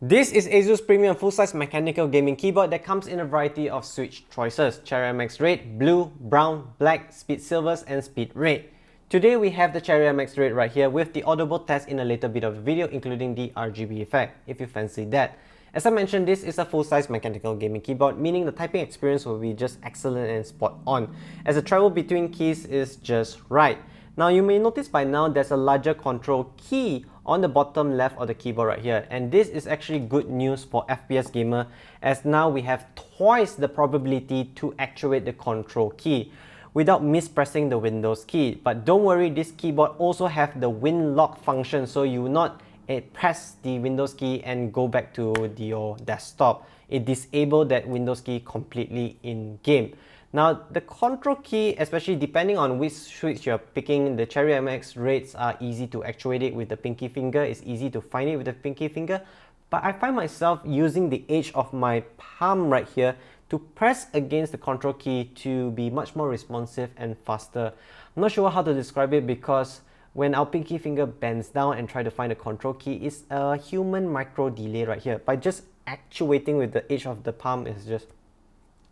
This is Asus premium full-size mechanical gaming keyboard that comes in a variety of switch choices: Cherry MX Red, Blue, Brown, Black, Speed Silvers, and Speed Red. Today we have the Cherry MX Red right here with the audible test in a later bit of the video, including the RGB effect, if you fancy that. As I mentioned, this is a full-size mechanical gaming keyboard, meaning the typing experience will be just excellent and spot on, as the travel between keys is just right. Now you may notice by now there's a larger control key on the bottom left of the keyboard right here, and this is actually good news for FPS gamer, as now we have twice the probability to actuate the control key without mispressing the Windows key. But don't worry, this keyboard also have the Win Lock function, so you will not press the Windows key and go back to your desktop. It disables that Windows key completely in game. Now the control key, especially depending on which switch you're picking, the Cherry MX Reds are easy to actuate it with the pinky finger. It's easy to find it with the pinky finger, but I find myself using the edge of my palm right here to press against the control key to be much more responsive and faster. I'm not sure how to describe it, because when our pinky finger bends down and try to find the control key, it's a human micro delay right here. By just actuating with the edge of the palm is just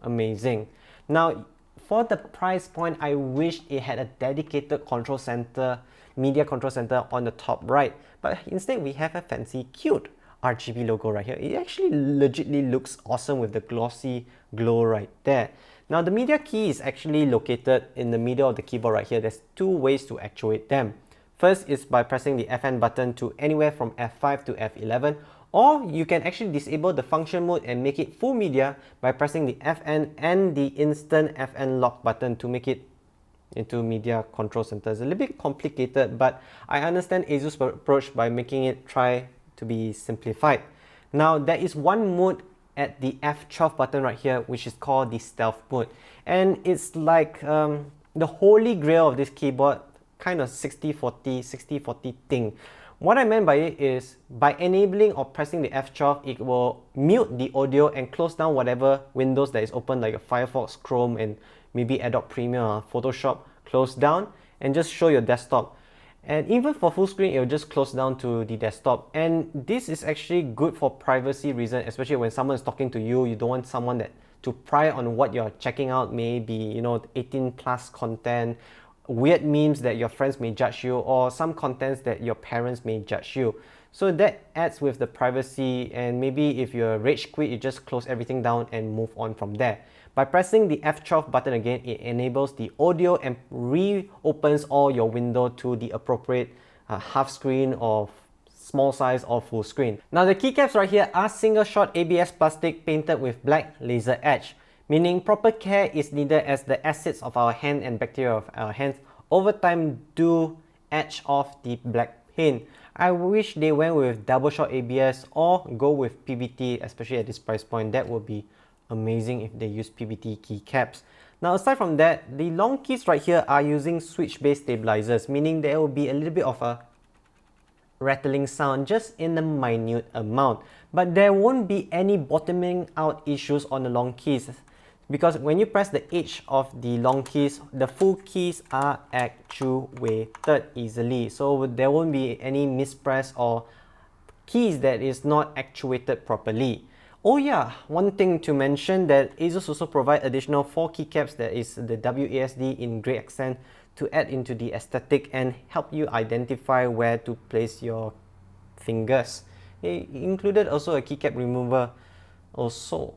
amazing. Now, for the price point, I wish it had a dedicated control center, media control center on the top right, but instead we have a fancy, cute RGB logo right here. It actually legitly looks awesome with the glossy glow right there. Now, the media key is actually located in the middle of the keyboard right here. There's two ways to actuate them. First is by pressing the FN button to anywhere from F5 to F11, or you can actually disable the function mode and make it full media by pressing the FN and the instant FN lock button to make it into media control center. It's a little bit complicated, but I understand Asus' approach by making it try to be simplified. Now, there is one mode at the F12 button right here, which is called the stealth mode, and it's like the holy grail of this keyboard, kind of 60-40 thing. What I meant by it is, by enabling or pressing the F12, it will mute the audio and close down whatever windows that is open, like a Firefox, Chrome, and maybe Adobe Premiere or Photoshop. Close down and just show your desktop. And even for full screen, it will just close down to the desktop. And this is actually good for privacy reasons, especially when someone is talking to you. You don't want someone that to pry on what you're checking out, maybe 18+ content, weird memes that your friends may judge you, or some contents that your parents may judge you. So that adds with the privacy, and maybe if you're rage quit, you just close everything down and move on from there. By pressing the F12 button again, it enables the audio and reopens all your window to the appropriate half screen or small size or full screen. Now the keycaps right here are single shot ABS plastic painted with black laser edge, meaning proper care is needed, as the acids of our hand and bacteria of our hands over time do etch off the black paint. I wish they went with double shot ABS or go with PBT, especially at this price point. That would be amazing if they use PBT keycaps. Now, aside from that, the long keys right here are using switch-based stabilizers, meaning there will be a little bit of a rattling sound just in a minute amount, but there won't be any bottoming out issues on the long keys, because when you press the edge of the long keys, the full keys are actuated easily, so there won't be any mispress or keys that is not actuated properly. Oh yeah, one thing to mention, that Asus also provide additional 4 keycaps, that is the WASD in grey accent, to add into the aesthetic and help you identify where to place your fingers. They included also a keycap remover also.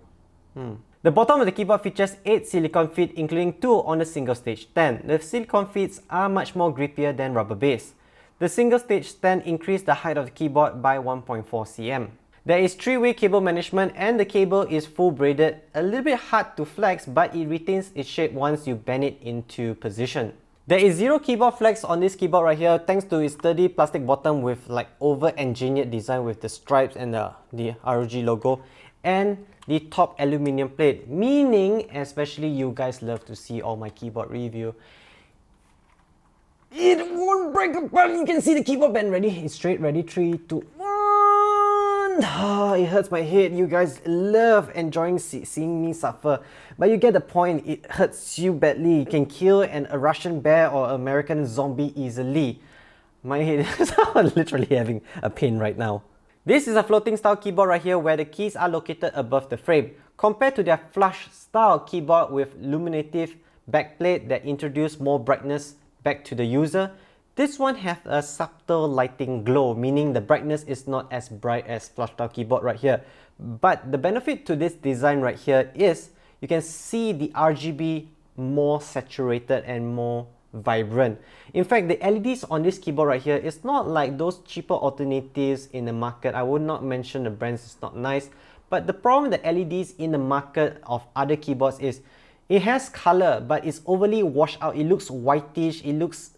The bottom of the keyboard features 8 silicone feet, including 2 on the single stage stand. The silicone feet are much more grippier than rubber base. The single stage stand increased the height of the keyboard by 1.4 cm. There is 3-way cable management, and the cable is full braided, a little bit hard to flex, but it retains its shape once you bend it into position. There is 0 keyboard flex on this keyboard right here, thanks to its sturdy plastic bottom with like over-engineered design with the stripes and the ROG logo, and the top aluminium plate, meaning, especially you guys love to see all my keyboard review, it won't break apart. You can see the keyboard bend. Ready? It's straight. Ready? 3, 2, 1. It hurts my head. You guys love enjoying seeing me suffer, but you get the point. It hurts you badly. You can kill a Russian bear or American zombie easily. My head is literally having a pain right now. This is a floating style keyboard right here where the keys are located above the frame, compared to their flush style keyboard with illuminative backplate that introduce more brightness back to the user. This one has a subtle lighting glow, meaning the brightness is not as bright as flush style keyboard right here. But the benefit to this design right here is you can see the RGB more saturated and more vibrant. In fact, the LEDs on this keyboard right here is not like those cheaper alternatives in the market. I would not mention the brands, it's not nice. But the problem with the LEDs in the market of other keyboards is it has color, but it's overly washed out. It looks whitish, it looks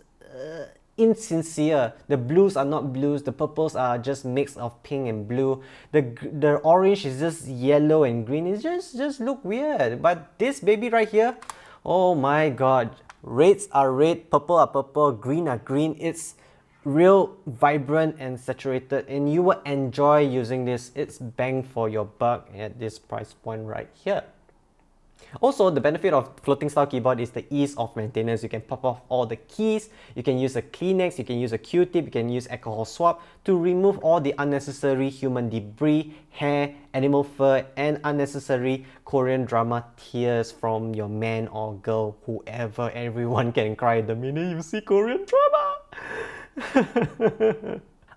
insincere. The blues are not blues, the purples are just mix of pink and blue. The orange is just yellow and green. It just look weird. But this baby right here, oh my god. Reds are red, purple are purple, green are green. It's real vibrant and saturated, and you will enjoy using this. It's bang for your buck at this price point right here. Also, the benefit of floating style keyboard is the ease of maintenance. You can pop off all the keys, you can use a Kleenex, you can use a Q-tip, you can use alcohol swab to remove all the unnecessary human debris, hair, animal fur, and unnecessary Korean drama tears from your man or girl, whoever. Everyone can cry the minute you see Korean drama.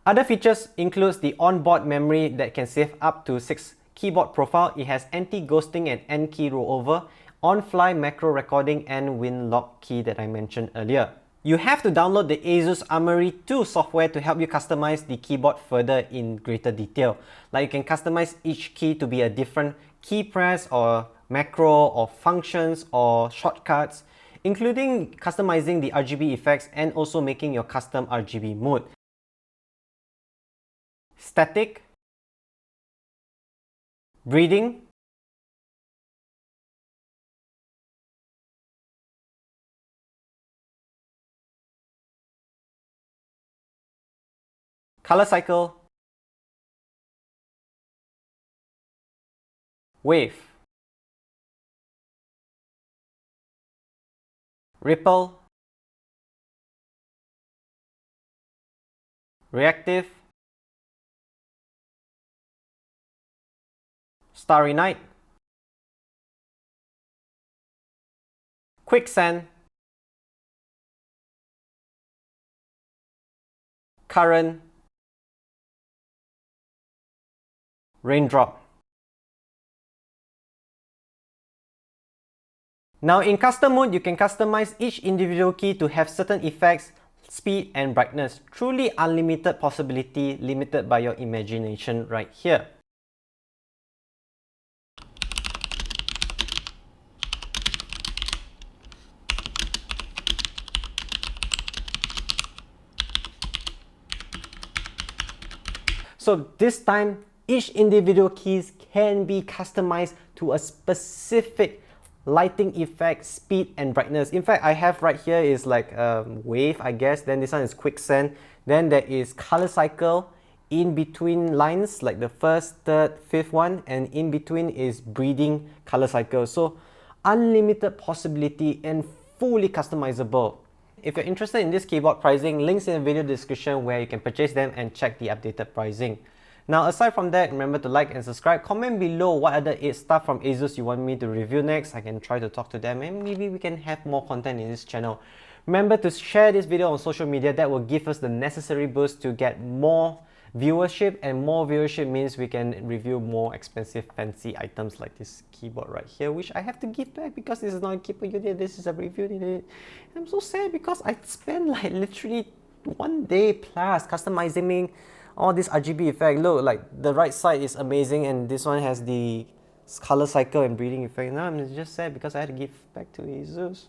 Other features includes the onboard memory that can save up to 6 keyboard profile. It has anti-ghosting and N-key rollover, on-fly macro recording, and win lock key that I mentioned earlier. You have to download the Asus Armory 2 software to help you customize the keyboard further in greater detail. Like you can customize each key to be a different key press or macro or functions or shortcuts, including customizing the RGB effects and also making your custom RGB mode. Static, breathing, color cycle, wave, ripple, reactive, starry night, quicksand, current, raindrop. Now in custom mode, you can customize each individual key to have certain effects, speed and brightness. Truly unlimited possibility, limited by your imagination right here. So this time, each individual keys can be customized to a specific lighting effect, speed and brightness. In fact, I have right here is like wave, I guess. Then this one is quicksand. Then there is color cycle in between lines, like the first, third, fifth one, and in between is breathing color cycle. So unlimited possibility and fully customizable. If you're interested in this keyboard pricing, links in the video description where you can purchase them and check the updated pricing. Now aside from that, remember to like and subscribe. Comment below what other stuff from Asus you want me to review next. I can try to talk to them and maybe we can have more content in this channel. Remember to share this video on social media. That will give us the necessary boost to get more viewership, and more viewership means we can review more expensive fancy items like this keyboard right here, which I have to give back because this is not a keyboard unit, this is a review unit. I'm so sad because I spent like literally 1 day plus customizing all this RGB effect. Look, like the right side is amazing and this one has the color cycle and breathing effect. Now I'm just sad because I had to give back to Asus.